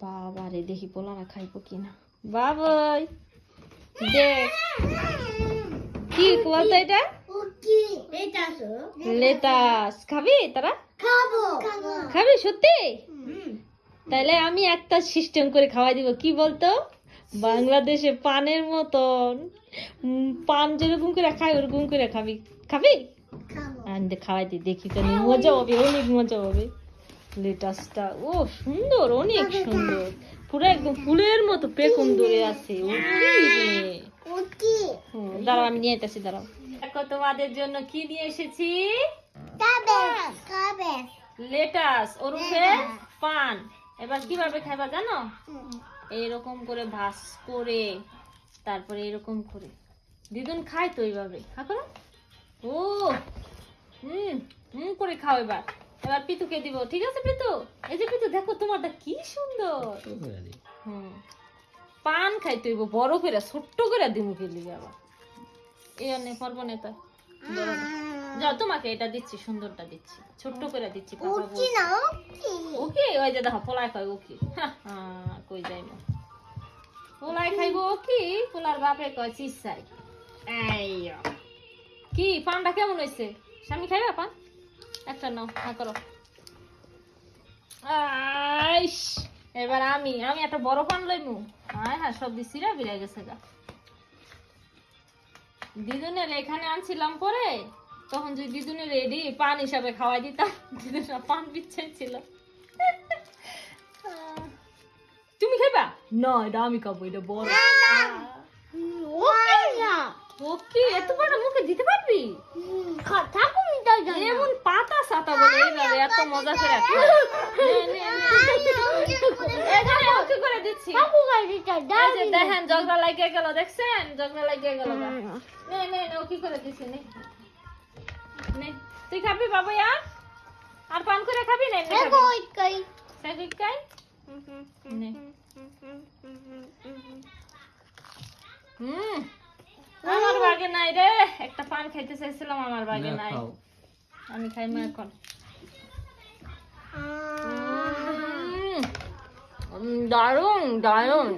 বাবা রে, দেখি পোলারা খাইবো কিনা। বাবাই দেখ কি বলতো এটা, লেটাস খাবি তোরা? খাবি সত্যি? তাহলে আমি একটা সিস্টেম করে খাওয়াই দিব, কি বলতো, বাংলাদেশে পানের মতন পান যেরকম করে খাই ওরকম করে খাবি। খাবি? আনতে খাওয়াই দি, দেখি তো মজা হবে, অনেক মজা হবে। লেটাসটা ও সুন্দর, অনেক সুন্দর, পুরো একদম ফুলের মতো পেখম ধরে আছে। দাঁড়াও আমি নিয়ে আসছি, দাঁড়াও। দেখো তোমাদের জন্য কি নিয়ে এসেছি, লেটাস ওরফে পান। এবার কিভাবে খাইবা জানো? এইরকম করে ভাস করে, তারপরে এরকম করে দিদুন খাই তো এইভাবে। ও করে খাও। এবার এবার পিতুকে দিব, ঠিক আছে পিতু? এই যে পিতু দেখো তোমারটা কি সুন্দর। পান খাইতে হইব বড় করে, ছোট্ট করে দিব গেলি আবার এই অনেক পারবো না তাই। যাও তোমাকে এটা দিচ্ছি, সুন্দরটা দিচ্ছি, ছোট্ট করে দিচ্ছি। ওকে ওই যে দেখো পোলায় খাই ওকে, কই যাই না পোলায় খাইবো ওকে, পোলার বাপে কয় চিসাই। এই কি পানটা কেমন হয়েছে? স্বামী খাইবা পান? একটা নাও, করো। এবার আমি একটা বড় পান লইমু। হ্যাঁ সব দিছি রে, বিরাই গেছে গা। দিদুনের এখানে আনছিলাম পরে, তখন যদি দিদুনের রেডি পান হিসাবে খাওয়াই দিতাম, দিদুন পান বিচ্ছাই ছিল। তুমি খাইবা? না এটা আমি খাবো, এটা বড়। ওকে এত বড় মুখে দিতে পারবি? এমন পাতা সাতা বলে এইভাবে এত মজা করে করে দিচ্ছি। দেখেন ঝগড়া লাগিয়ে গেল, দেখছেন ঝগড়া লাগিয়ে গেল। ও কি করে দিচ্ছি, তুই খাবি বাবা? আর পান করে খাবি না? আমার বাগে নাই রে, একটা পান খাইতে চাইছিলাম, আমার বাগে নাই। আমি খাইমু এখন। দারুন দারুন।